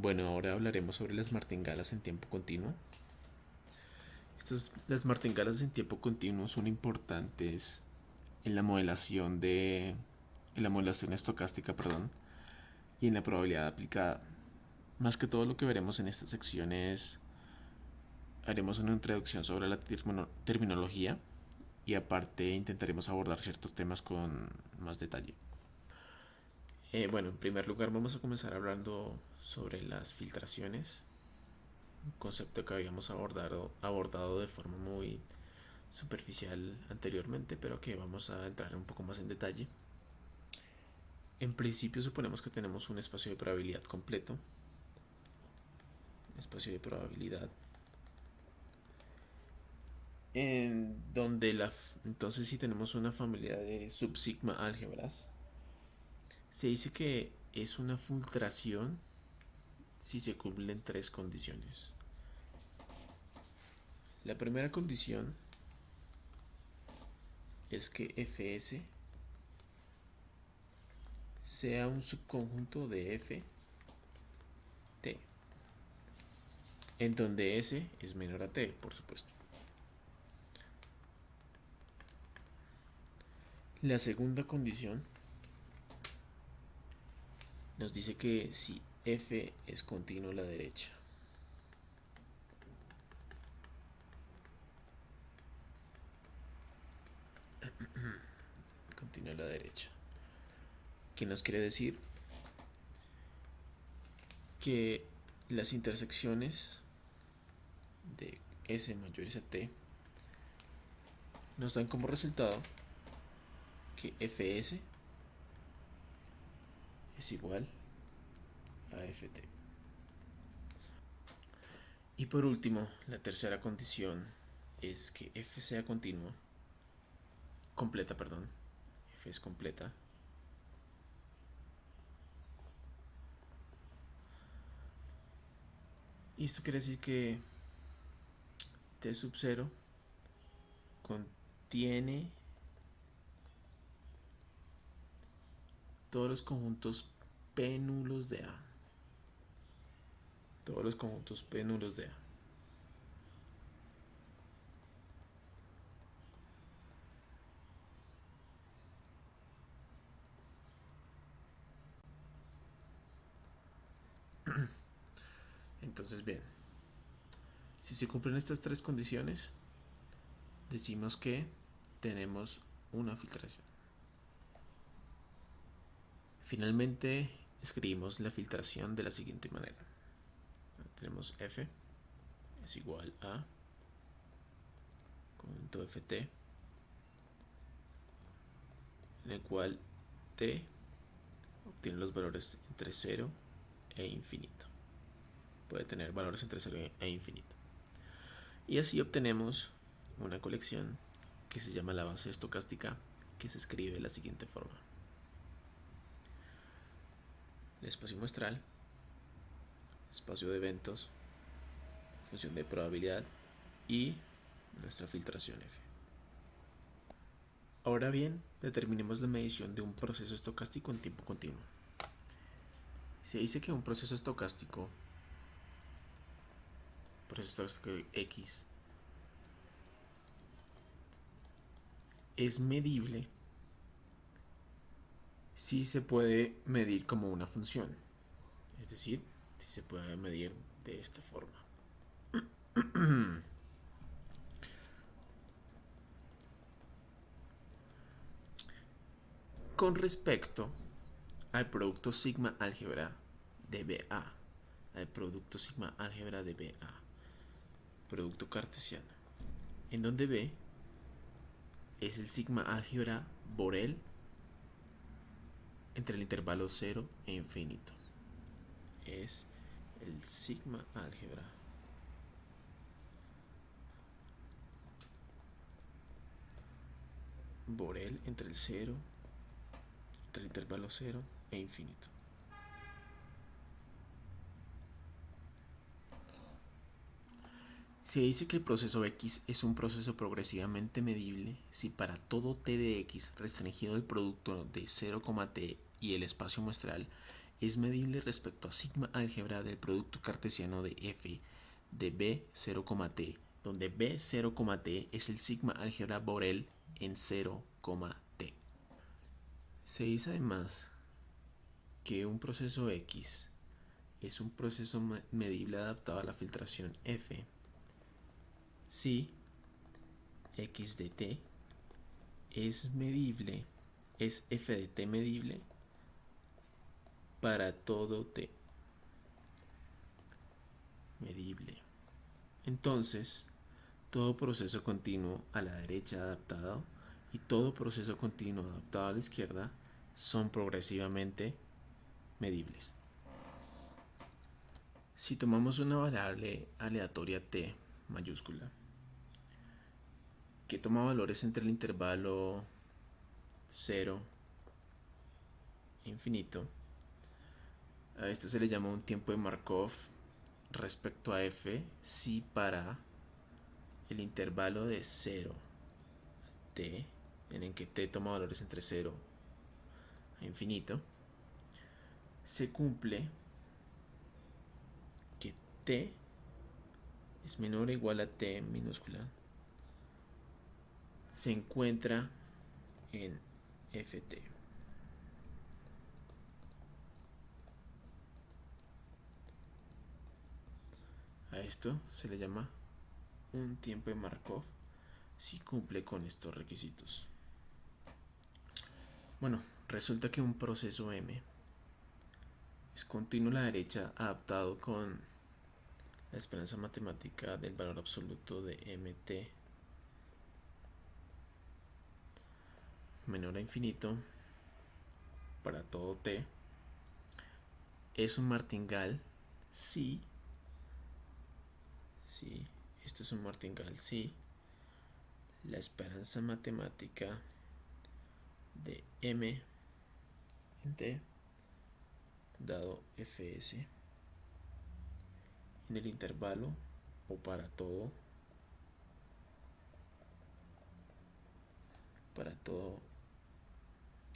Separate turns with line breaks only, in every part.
Bueno, ahora hablaremos sobre las martingalas en tiempo continuo. Las martingalas en tiempo continuo son importantes en la en la modelación estocástica, perdón, y en la probabilidad aplicada. Más que todo lo que veremos en esta sección haremos una introducción sobre la terminología y aparte intentaremos abordar ciertos temas con más detalle. Bueno, en primer lugar vamos a comenzar hablando sobre las filtraciones, un concepto que habíamos abordado de forma muy superficial anteriormente, pero que vamos a entrar un poco más en detalle. En principio suponemos que tenemos un espacio de probabilidad completo, un espacio de probabilidad en donde entonces si tenemos una familia de subsigma álgebras, se dice que es una filtración si se cumplen tres condiciones. La primera condición es que Fs sea un subconjunto de Ft, en donde S es menor a T, por supuesto. La segunda condición nos dice que si F es continuo a la derecha. Continuo a la derecha. ¿Qué nos quiere decir? Que las intersecciones de S mayores a T nos dan como resultado que Fs es igual a Ft. Y por último, la tercera condición es que F sea continua, completa, perdón, F es completa, y esto quiere decir que T sub 0 contiene todos los conjuntos P nulos de A. Todos los conjuntos P nulos de A. Entonces, bien, si se cumplen estas tres condiciones, decimos que tenemos una filtración. Finalmente, escribimos la filtración de la siguiente manera. Tenemos F es igual a conjunto Ft, en el cual T obtiene los valores entre 0 e infinito. Puede tener valores entre 0 e infinito. Y así obtenemos una colección que se llama la base estocástica, que se escribe de la siguiente forma. El espacio muestral, espacio de eventos, función de probabilidad y nuestra filtración F. Ahora bien, determinemos la medición de un proceso estocástico en tiempo continuo. Se dice que un proceso estocástico X, es medible si se puede medir como una función, es decir, si se puede medir de esta forma. Con respecto al producto sigma álgebra de BA, al producto sigma álgebra de BA, producto cartesiano, en donde B es el sigma álgebra Borel entre el intervalo 0 e infinito. Es el sigma álgebra Borel entre el intervalo 0 e infinito. Se dice que el proceso X es un proceso progresivamente medible si para todo t de X restringido el producto de 0, t y el espacio muestral es medible respecto a sigma álgebra del producto cartesiano de f de b0,t, donde b0,t es el sigma álgebra Borel en 0,t. Se dice además que un proceso X es un proceso medible adaptado a la filtración f si x de t es medible, es f de t medible para todo t medible. Entonces, todo proceso continuo a la derecha adaptado y todo proceso continuo adaptado a la izquierda son progresivamente medibles. Si tomamos una variable aleatoria t mayúscula que toma valores entre el intervalo 0 e infinito, a esto se le llama un tiempo de Markov respecto a f si para el intervalo de 0 a t, en el que t toma valores entre 0 a infinito, se cumple que t es menor o igual a t minúscula, se encuentra en ft. A esto se le llama un tiempo de Markov si cumple con estos requisitos. Bueno, resulta que un proceso m es continuo a la derecha adaptado con la esperanza matemática del valor absoluto de mt menor a infinito para todo t. Es un martingale si esto es un martingale si la esperanza matemática de m en t dado fs en el intervalo o para todo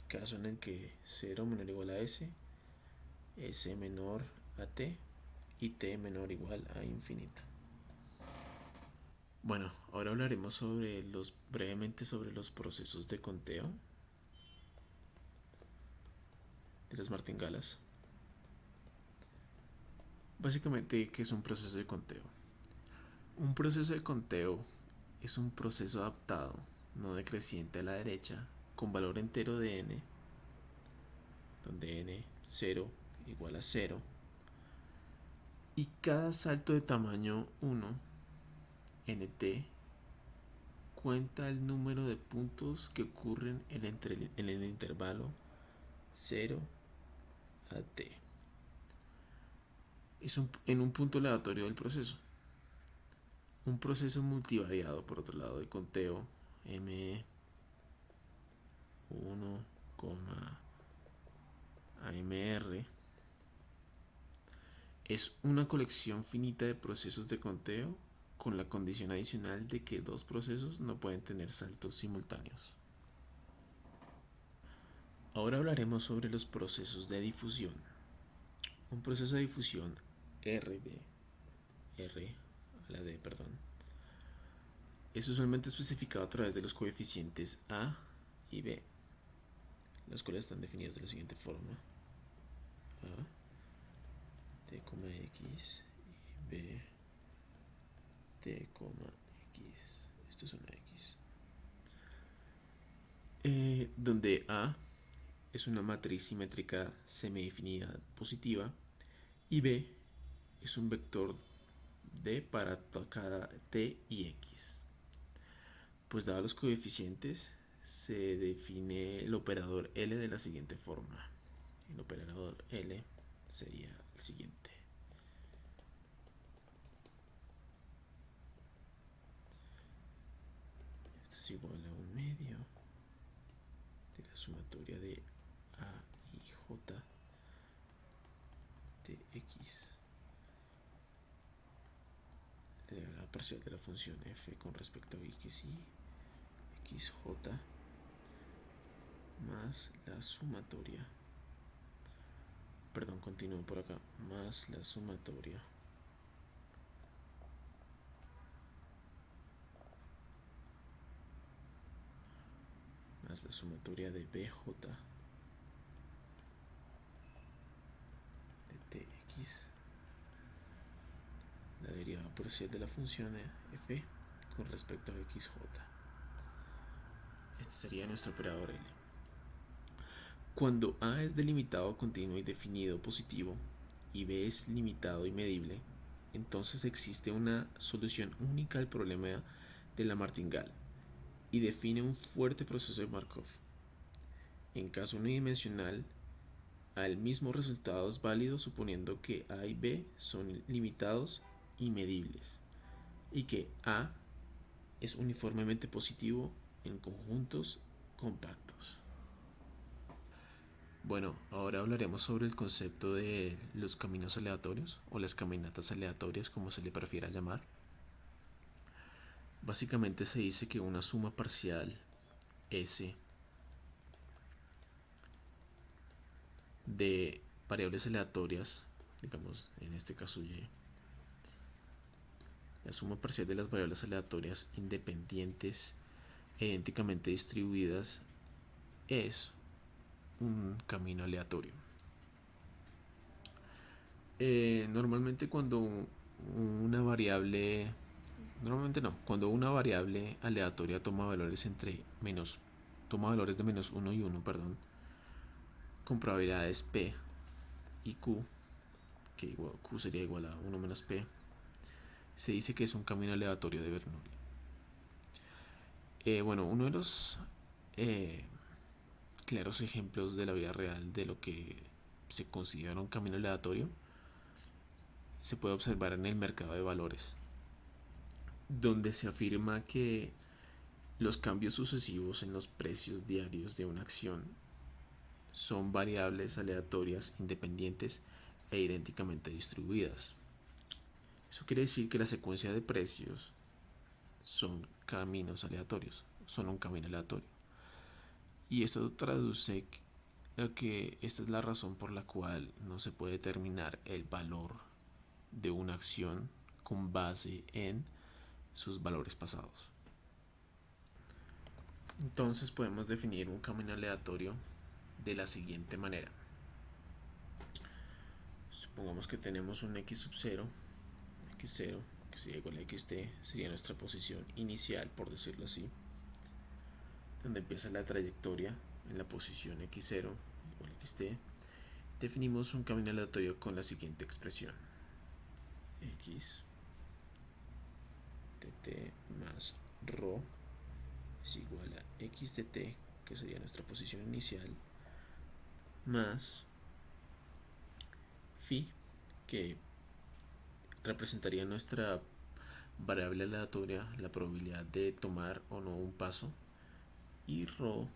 caso en el que 0 menor o igual a s, s menor a t y t menor o igual a infinito. Bueno, ahora hablaremos brevemente sobre los procesos de conteo de las martingalas. Básicamente, ¿qué es un proceso de conteo? Un proceso de conteo es un proceso adaptado, no decreciente a la derecha, con valor entero de n, donde n 0 igual a 0, y cada salto de tamaño 1, nt, cuenta el número de puntos que ocurren en el intervalo 0 a t. Es en un punto aleatorio del proceso. Un proceso multivariado, por otro lado, de conteo m1, amr es una colección finita de procesos de conteo con la condición adicional de que dos procesos no pueden tener saltos simultáneos. Ahora hablaremos sobre los procesos de difusión. Un proceso de difusión R a la D, es usualmente especificado a través de los coeficientes A y B, los cuales están definidos de la siguiente forma: A t, x y b t, x. Esto es una x. Donde A es una matriz simétrica semidefinida positiva y B es un vector D para cada t y x. Pues dados los coeficientes, se define el operador L de la siguiente forma. El operador L sería el siguiente: esto es igual a un medio de la sumatoria de A y J de x de la parcial de la función f con respecto a x y xj más la sumatoria perdón, continúo por acá, más la sumatoria de BJ de TX, la derivada parcial de la función f con respecto a xj. Este sería nuestro operador L. Cuando A es delimitado, continuo y definido positivo y B es limitado y medible, entonces existe una solución única al problema de la martingale y define un fuerte proceso de Markov. En caso unidimensional, el mismo resultado es válido suponiendo que A y B son limitados y medibles y que A es uniformemente positivo en conjuntos compactos. Bueno, ahora hablaremos sobre el concepto de los caminos aleatorios o las caminatas aleatorias, como se le prefiera llamar. Básicamente se dice que una suma parcial S de variables aleatorias, digamos en este caso Y, la suma parcial de las variables aleatorias independientes e idénticamente distribuidas es un camino aleatorio. Normalmente una variable Normalmente no, cuando una variable aleatoria toma valores de menos 1 y 1, perdón, con probabilidades P y Q, que Q sería igual a 1 menos P, se dice que es un camino aleatorio de Bernoulli. Bueno, uno de los eh, claros ejemplos de la vida real de lo que se considera un camino aleatorio se puede observar en el mercado de valores, donde se afirma que los cambios sucesivos en los precios diarios de una acción son variables aleatorias independientes e idénticamente distribuidas. Eso quiere decir que la secuencia de precios son caminos aleatorios, son un camino aleatorio. Y esto traduce a que esta es la razón por la cual no se puede determinar el valor de una acción con base en sus valores pasados. Entonces podemos definir un camino aleatorio de la siguiente manera. Supongamos que tenemos un x sub 0, x0, que sería igual a xt, sería nuestra posición inicial, por decirlo así, donde empieza la trayectoria en la posición x0 igual a xt. Definimos un camino aleatorio con la siguiente expresión: x de t más ρ es igual a x de t, que sería nuestra posición inicial, más phi, que representaría nuestra variable aleatoria, la probabilidad de tomar o no un paso, y ρ,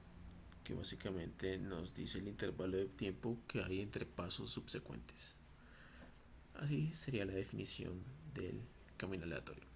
que básicamente nos dice el intervalo de tiempo que hay entre pasos subsecuentes. Así sería la definición del camino aleatorio.